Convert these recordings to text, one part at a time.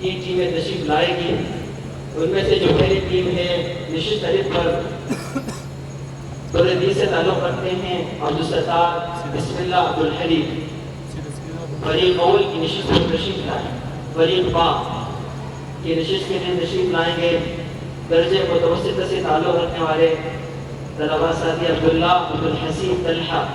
تین ٹیمیں تشریف لائے گی. ان میں سے جو پہلی ٹیم ہے نشست الف پر توردی سے تعلق رکھتے ہیں عبدالستار بسم اللہ عبدالحلیم. فریق اول کی نشست میں تشریف لائیں. فریق با کی نشست کے لیے تشریف لائیں گے درجے متوسط سے تعلق رکھنے والے طلباء ساتھی عبداللہ عبدالحسین طلحہ.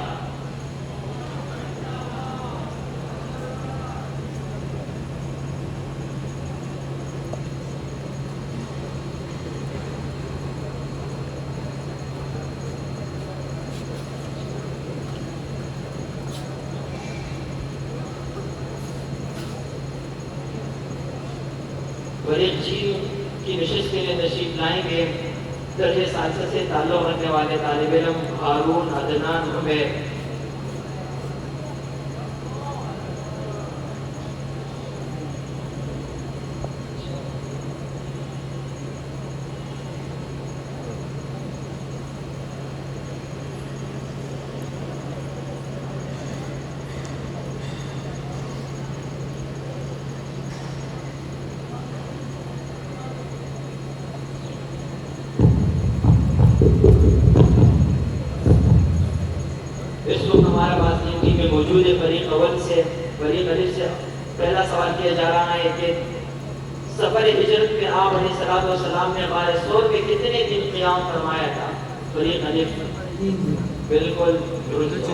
فریق جی کی نشست کے لیے تشریف لائیں گے درجے ثالثہ سے تعلق رکھنے والے طالب علم ہارون عدنان عمیر. اس وقت ہمارے پاس تین ٹیمیں موجود ہے. فریق اول سے فریق الف سے پہلا سوال کیا جا رہا ہے کہ سفر ہجرت میں آپ علیہ الصلوۃ والسلام نے غار ثور پہ کتنے دن قیام فرمایا تھا؟ فریق الف بالکل درست.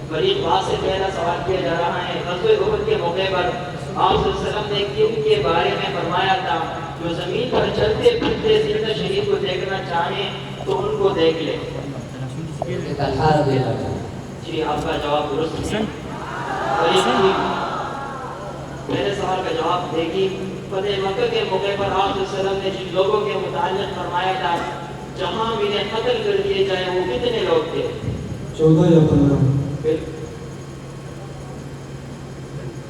فریق با سے پہلا سوال کیا جا رہا ہے غزوہ احد کے موقع پر آپ صلی اللہ علیہ وسلم نے کن کے بارے میں فرمایا تھا جو زمین پر چلتے پھرتے زندہ شہید کو دیکھنا چاہیں تو ان کو دیکھ لیں؟ جی آپ کا جواب درست ہے. پہلے سوال کا جواب دے گی. فتح مکہ کے موقع پر آپ صلی اللہ علیہ وسلم نے جن لوگوں کے متعلق فرمایا تھا جہاں انہیں قتل کر دیے جائیں وہ کتنے لوگ تھے؟ 14 یا 15.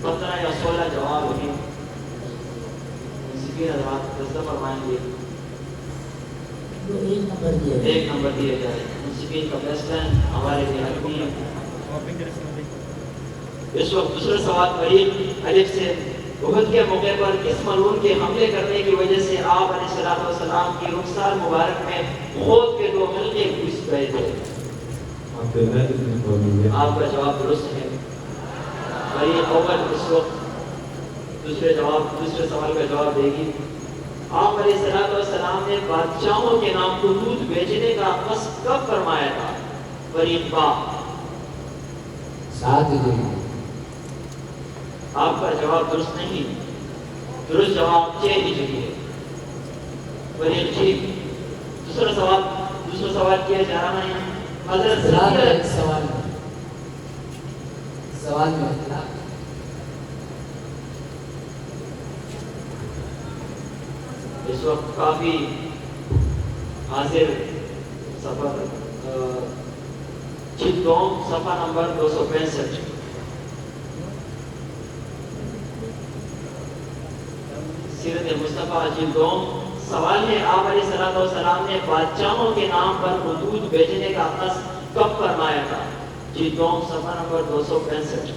15 یا 16 جواب ہوگی. مسیحی حضرات تصدیق فرمائیں گے. ایک نمبر دیا جائے. مسیحی کا فیصلہ ہمارے لیے حتمی ہے. اس وقت دوسرا سوال فریق الف سے احد کے موقع پر کس ملعون کے حملے کرنے کی وجہ سے آپ علیہ الصلوۃ والسلام کی رخسار مبارک میں خود کے 2 حلقے گھس گئے تھے؟ آپ کا جواب درست ہے. فریق اول اس وقت دوسرے سوال کا جواب دے گی. آپ علیہ الصلوۃ والسلام نے بادشاہوں کے نام کو دودھ بیچنے کا قصد کب فرمایا تھا؟ فریق با 7 دن. آپ کا جواب درست نہیں. درست جواب 6 ہجری ہے. فریق جی دوسرا سوال کیا جا رہا ہے حضرت سوال میں اختلاف. اس وقت کافی حاضر سفر چتوم صفحہ نمبر 265. سیرت مصطفیٰ جلدوم. سوال ہے آپ علیہ الصلوۃ والسلام نے بادشاہوں کے نام پر حدود بیچنے کا قصد کب فرمایا تھا؟ جلدوم صفحہ نمبر 265.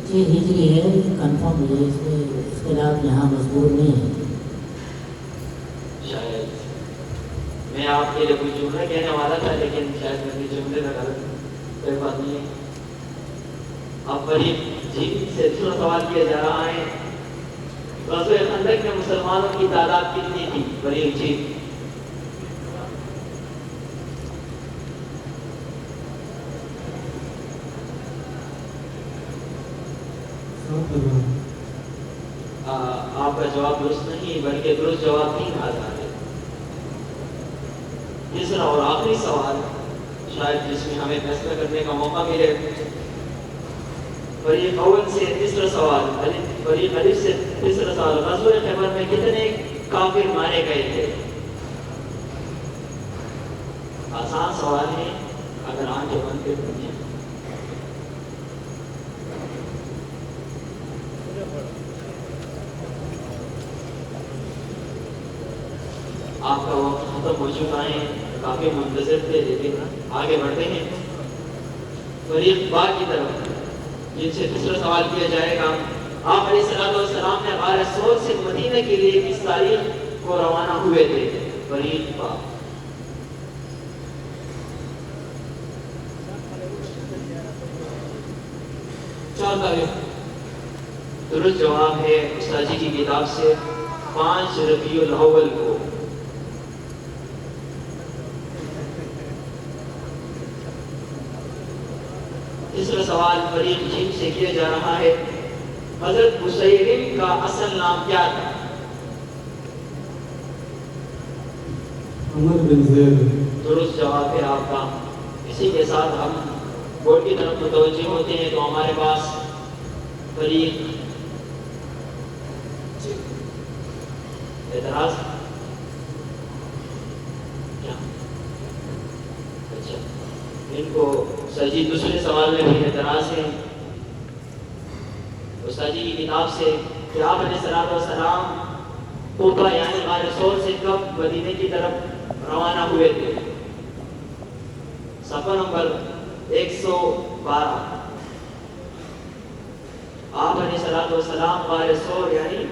یہ ہجری ہے کنفرم ہے. اس میں اختلاف یہاں مذکور نہیں ہے. شاید میں آپ کے لیے کوئی جملہ کہنے والا تھا لیکن شاید میرے جملے میں غلط. کوئی بات نہیں ہے. اب فریق جی سے دوسرا سوال کیا جا رہا ہے غزوہ خندق میں مسلمانوں کی تعداد کتنی تھی؟ فریق جی آپ کا جواب درست نہیں بلکہ درست جواب 3000 ہے. تیسرا اور آخری سوال شاید جس میں ہمیں فیصلہ کرنے کا موقع ملے. فریق اول سے تیسرا سوال، فریق الف سے تیسرا سوال، غزوہ خیبر میں کتنے کافر مارے گئے تھے؟ آسان سوال ہے، اگر آنکھیں بند کے پوچھیں. آپ کا وقت ختم ہو چکا ہے، کافی منتظر تھے، لیکن آگے بڑھتے ہیں فریق با کی طرف، جن سے تیسرا سوال کیا جائے گا. آپ علیہ السلام نے غار ثور سے مدینہ کے لیے کس تاریخ کو روانہ ہوئے تھے؟ فریق با. درست جواب ہے استاد جی کی کتاب سے 5 ربیع الاول کو. تیسرا سوال فریق جیم سے کیا جا رہا ہے، حضرت مسیلم کا اصل نام کیا تھا؟ عمر بن زید. درست جواب ہے آپ کا. اسی کے ساتھ ہم بورڈ کی طرف متوجہ ہوتے ہیں تو ہمارے پاس فریق اعتراض کیا؟ اچھا، ان کو سجی دوسرے سوال میں بھی اعتراض ہے. استاد جی کی کتاب سے کہ آپ علیہ السلام قبا یعنی غار ثور سے کب مدینے کی طرف روانہ ہوئے تھے؟ صفحہ نمبر 112. آپ علیہ السلام غار ثور یعنی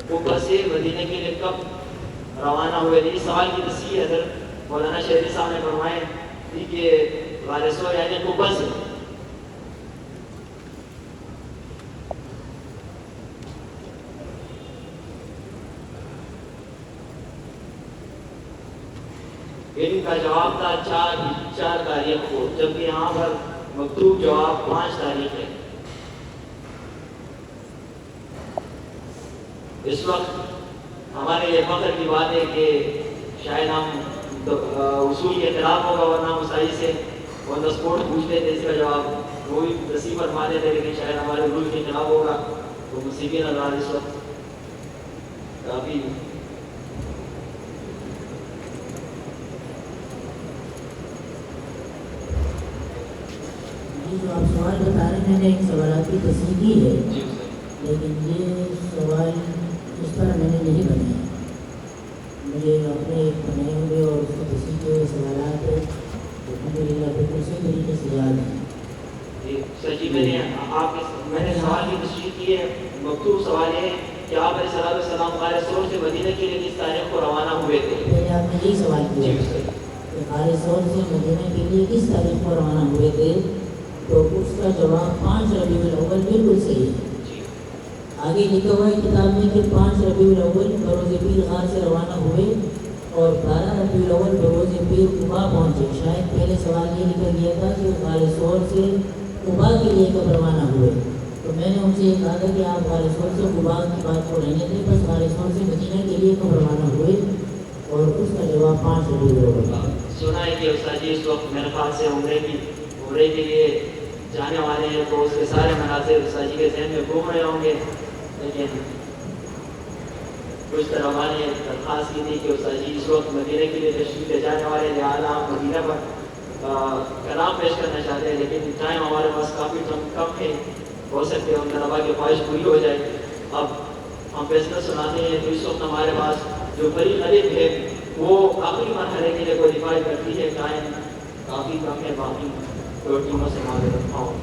قبا سے مدینے کے لیے کب روانہ ہوئے تھے؟ اس سوال کی تصحیح حضرت مولانا شہری صاحب نے فرمائے تھی کہ غار ثور یعنی قبا سے. ان کا جواب تھا 4 تاریخ کو، جبکہ یہاں پر مکتوب جواب 5 تاریخ ہے. اس وقت ہمارے لیے فخر کی بات ہے کہ شاید ہم اصول کے خلاف ہوگا، ورنہ مسائی سے آن دا اسپوٹ پوچھ لیتے اس کا جواب، وہ بھی نصیب فرما دیتے، لیکن شاید ہمارے اصول کے خلاف ہوگا تو مصیبی نظر اس وقت کافی. جو آپ سوال بتا رہے ہیں، میں نے ایک سوالات کی تصحیح کی ہے، لیکن یہ سوال اس طرح میں نے نہیں بنایا. مجھے اپنے بنائے ہوئے اور اس کی تصحیح کے ہوئے سوالات الحمدللہ بالکل صحیح طریقے سے یاد ہیں. سر جی، میں نے سوال کی تصحیح کی ہے. مکتوب سوال ہے کہ آپ علیہ السلام غار ثور سے مدینہ کے لیے کس تاریخ کو روانہ ہوئے تھے؟ پہلے آپ نے یہی سوال کیا کہ غار ثور سے مدینہ کے لیے کس تاریخ کو روانہ ہوئے تھے، تو اس کا جواب 5 ربیع الاول بالکل صحیح ہے. آگے لکھا ہوا ہے کتاب میں کہ 5 ربیع الاول بروز پیر غار سے روانہ ہوئے اور 12 ربیع الاول بروز پیر قبا پہنچے. شاید پہلے سوال یہ لکھا گیا تھا کہ غار ثور سے قبا کے لیے کب روانہ ہوئے، تو میں نے ان سے یہ کہا تھا کہ آپ غار ثور سے قبا کی بات کو رہنے تھے، بس غار ثور سے مدینہ کے لیے کب روانہ ہوئے، اور اس کا جواب 5 ربیع الاول. سنا ہے کہ استاد جی اس وقت میرے خیال سے عمرے کے لیے جانے والے ہیں، تو اس کے سارے مناظر استاد جی کے ذہن میں گھوم رہے ہوں گے، لیکن کچھ طرح نے درخواست کی تھی کہ استاد جی اس وقت مدینہ کے لیے تشریف لے جانے والے، لہٰذا آپ مدینہ پر کلام پیش کرنا چاہتے ہیں، لیکن ٹائم ہمارے پاس کافی کم ہے، ہو سکتے ہیں ان طلبا کی خواہش پوری ہو جائے. اب ہم فیصلہ سناتے ہیں. تو اس وقت ہمارے پاس جو فریق الف ہے وہ آخری مرحلے کے لیے کوالیفائی کرتی ہے، ٹائم کافی کم ہے، باقی دو ٹیموں سے معلوم رکھا ہوں.